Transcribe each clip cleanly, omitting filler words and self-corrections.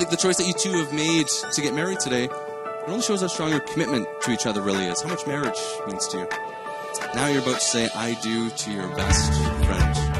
think the choice that you two have made to get married today, it only shows how strong your commitment to each other really is, how much marriage means to you. Now you're about to say, I do to your best friend.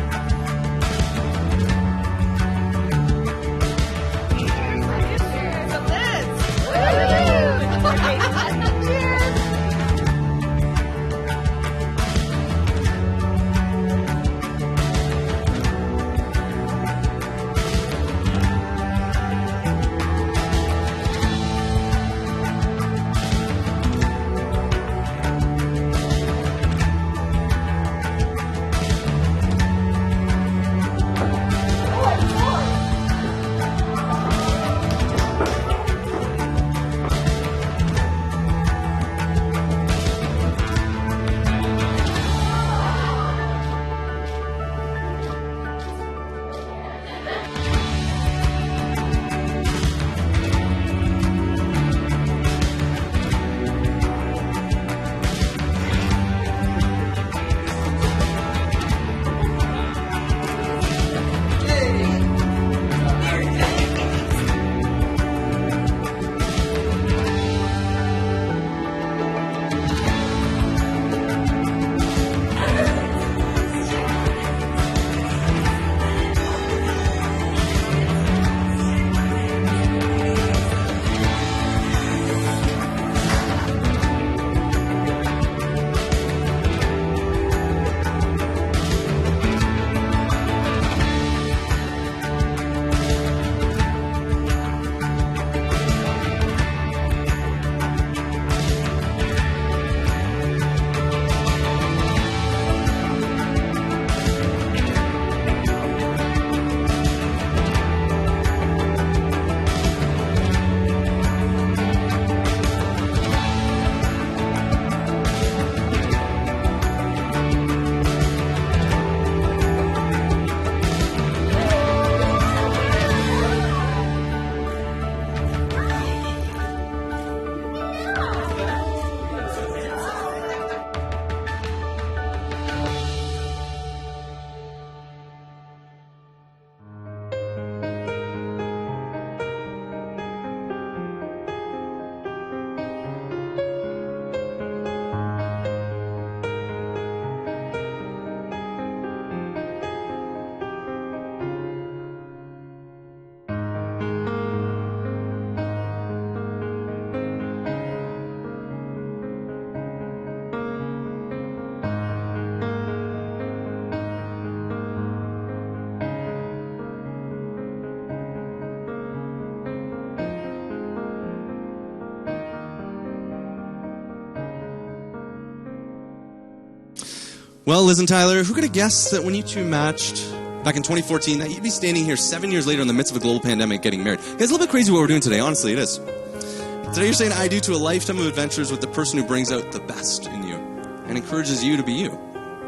Well, Liz and Tyler, who could have guessed that when you two matched back in 2014, that you'd be standing here 7 years later in the midst of a global pandemic getting married? Guys, a little bit crazy what we're doing today. Honestly, it is. Today you're saying I do to a lifetime of adventures with the person who brings out the best in you and encourages you to be you.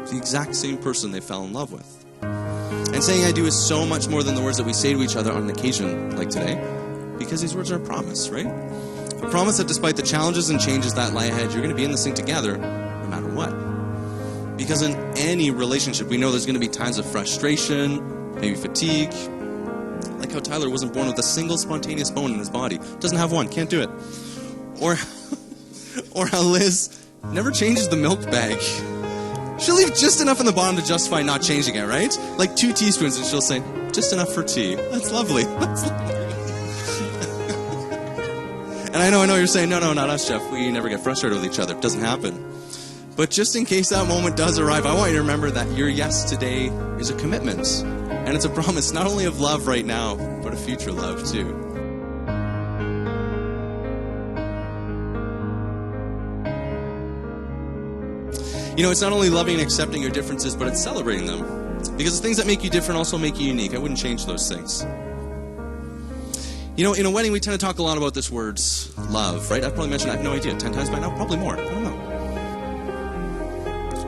The exact same person they fell in love with. And saying I do is so much more than the words that we say to each other on an occasion like today, because these words are a promise, right? A promise that despite the challenges and changes that lie ahead, you're going to be in this thing together no matter what. Because in any relationship, we know there's going to be times of frustration, maybe fatigue. Like how Tyler wasn't born with a single spontaneous bone in his body. Doesn't have one, can't do it. Or how Liz never changes the milk bag. She'll leave just enough in the bottom to justify not changing it, right? Like 2 teaspoons, and she'll say, just enough for tea. That's lovely. That's lovely. And I know you're saying, no, not us, Jeff. We never get frustrated with each other. It doesn't happen. But just in case that moment does arrive, I want you to remember that your yes today is a commitment. And it's a promise not only of love right now, but a future love too. You know, it's not only loving and accepting your differences, but it's celebrating them. Because the things that make you different also make you unique. I wouldn't change those things. You know, in a wedding, we tend to talk a lot about this word, love, right? I've probably mentioned, I have no idea, 10 times by now, probably more. I don't know.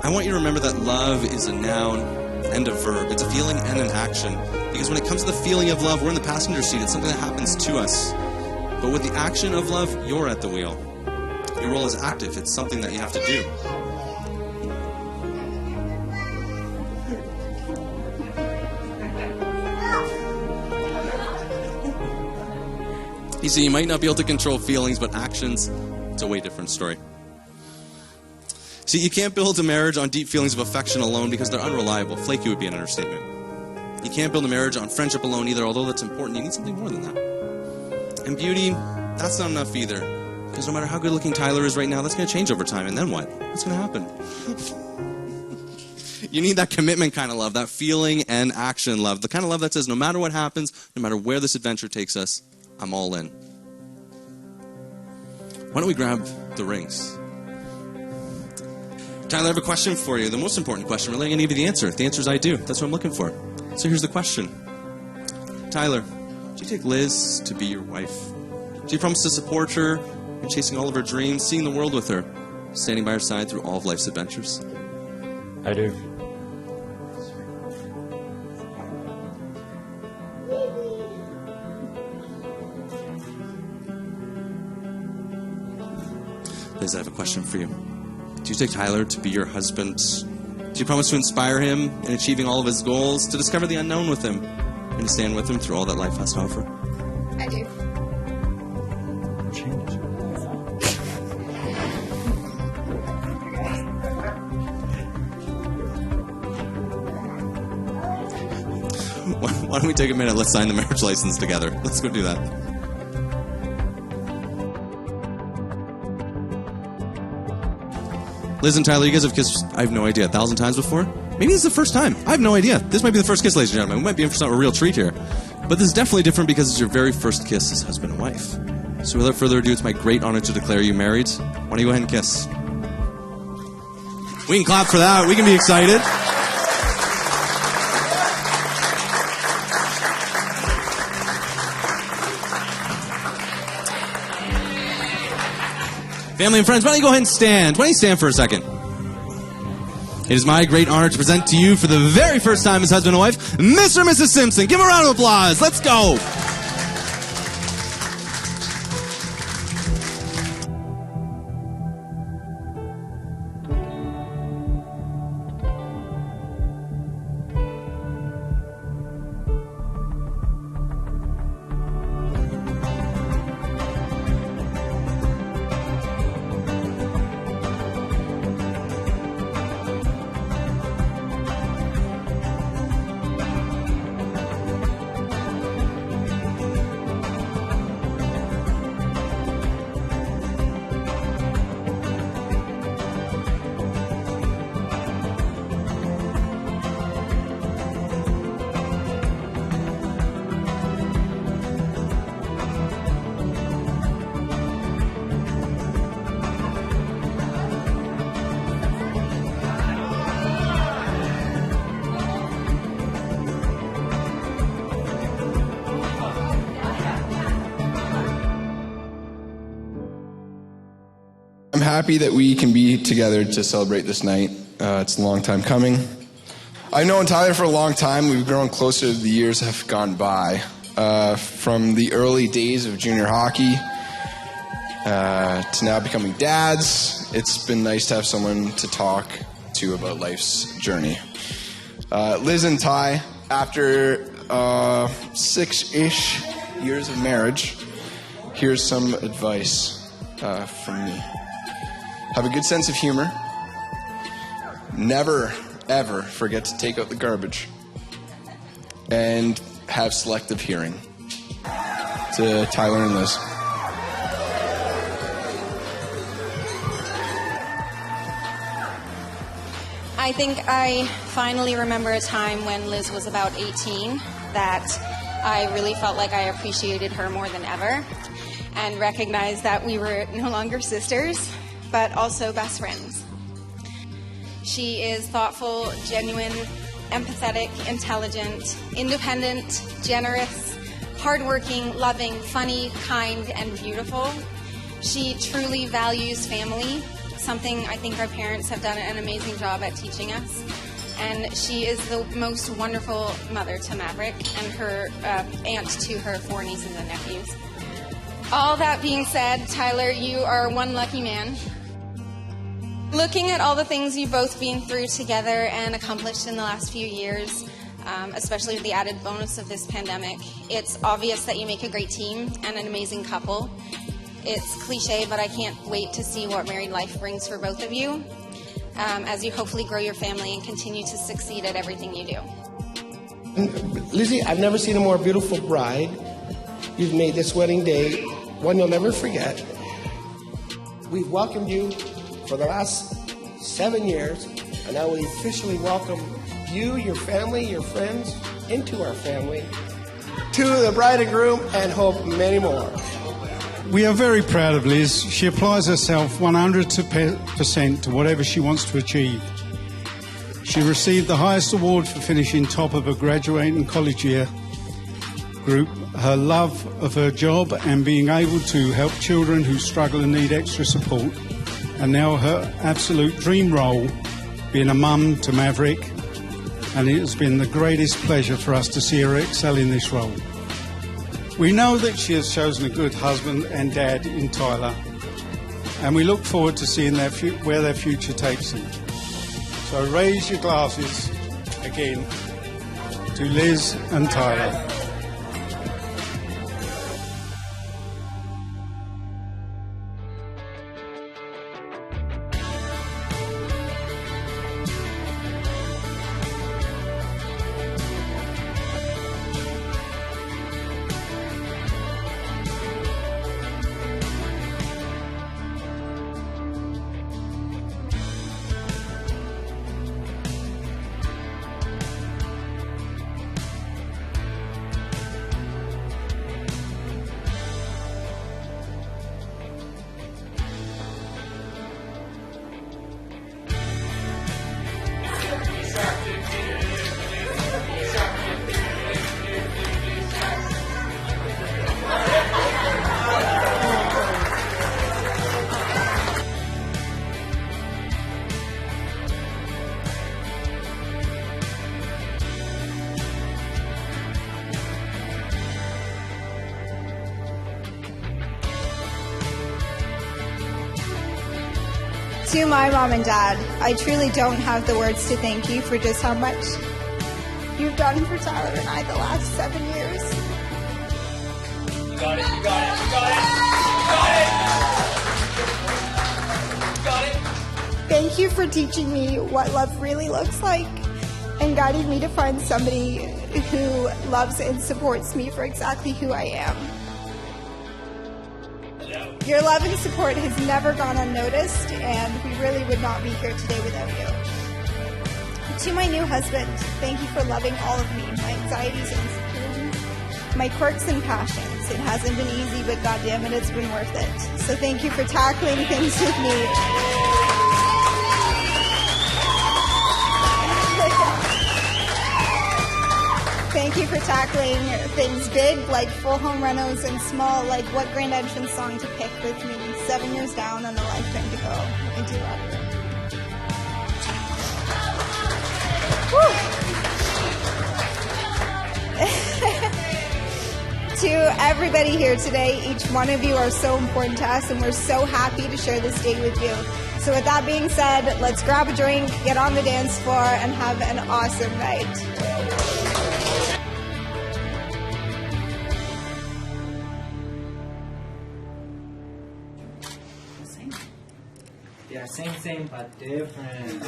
I want you to remember that love is a noun and a verb. It's a feeling and an action. Because when it comes to the feeling of love, we're in the passenger seat. It's something that happens to us. But with the action of love, you're at the wheel. Your role is active. It's something that you have to do. You see, you might not be able to control feelings, but actions, it's a way different story. See, you can't build a marriage on deep feelings of affection alone because they're unreliable. Flaky would be an understatement. You can't build a marriage on friendship alone either, although that's important. You need something more than that. And beauty, that's not enough either. Because no matter how good looking Tyler is right now, that's going to change over time. And then what? What's going to happen? You need that commitment kind of love, that feeling and action love. The kind of love that says, no matter what happens, no matter where this adventure takes us, I'm all in. Why don't we grab the rings? Tyler, I have a question for you. The most important question. Really, I'm going to give you the answer. The answer is I do. That's what I'm looking for. So here's the question. Tyler, do you take Liz to be your wife? Do you promise to support her in chasing all of her dreams, seeing the world with her, standing by her side through all of life's adventures? I do. Liz, I have a question for you. Do you take Tyler to be your husband? Do you promise to inspire him in achieving all of his goals, to discover the unknown with him, and to stand with him through all that life has to offer? I do. Why don't we take a minute? Let's sign the marriage license together. Let's go do that. Liz and Tyler, you guys have kissed, I have no idea, 1,000 times before? Maybe this is the first time. I have no idea. This might be the first kiss, ladies and gentlemen. We might be in for a real treat here. But this is definitely different because it's your very first kiss as husband and wife. So without further ado, it's my great honor to declare you married. Why don't you go ahead and kiss? We can clap for that. We can be excited. Family and friends, why don't you go ahead and stand? Why don't you stand for a second? It is my great honor to present to you for the very first time as husband and wife, Mr. and Mrs. Simpson. Give them a round of applause. Let's go. I'm happy that we can be together to celebrate this night. It's a long time coming. I've known Tyler for a long time. We've grown closer as the years have gone by. From the early days of junior hockey to now becoming dads, it's been nice to have someone to talk to about life's journey. Liz and Ty, after 6-ish years of marriage, here's some advice from me. Have a good sense of humor. Never, ever forget to take out the garbage. And have selective hearing. To Tyler and Liz. I think I finally remember a time when Liz was about 18 that I really felt like I appreciated her more than ever and recognized that we were no longer sisters, but also best friends. She is thoughtful, genuine, empathetic, intelligent, independent, generous, hardworking, loving, funny, kind, and beautiful. She truly values family, something I think our parents have done an amazing job at teaching us. And she is the most wonderful mother to Maverick and her aunt to her 4 nieces and nephews. All that being said, Tyler, you are one lucky man. Looking at all the things you've both been through together and accomplished in the last few years, especially with the added bonus of this pandemic. It's obvious that you make a great team and an amazing couple. It's cliche, but I can't wait to see what married life brings for both of you as you hopefully grow your family and continue to succeed at everything you do. Lizzie, I've never seen a more beautiful bride. You've made this wedding day one you'll never forget. We've welcomed you for the last 7 years, and now we officially welcome you, your family, your friends into our family, to the bride and groom, and hope many more. We are very proud of Liz. She applies herself 100% to whatever she wants to achieve. She received the highest award for finishing top of her graduating college year group, her love of her job and being able to help children who struggle and need extra support, and now her absolute dream role, being a mum to Maverick, and it has been the greatest pleasure for us to see her excel in this role. We know that she has chosen a good husband and dad in Tyler, and we look forward to seeing where their future takes them. So raise your glasses again to Liz and Tyler. To my mom and dad, I truly don't have the words to thank you for just how much you've done for Tyler and I the last 7 years. You got it, you got it, you got it, you got it! You got it! Thank you for teaching me what love really looks like and guiding me to find somebody who loves and supports me for exactly who I am. Your love and support has never gone unnoticed, and we really would not be here today without you. To my new husband, thank you for loving all of me, my anxieties and insecurities, my quirks and passions. It hasn't been easy, but goddammit, it's been worth it. So thank you for tackling things with me. Thank you for tackling things big like full home renos and small like what grand entrance song to pick with me 7 years down and a lifetime to go. I do love you. To everybody here today, each one of you are so important to us and we're so happy to share this day with you. So with that being said, let's grab a drink, get on the dance floor, and have an awesome night. Yeah, same, but different.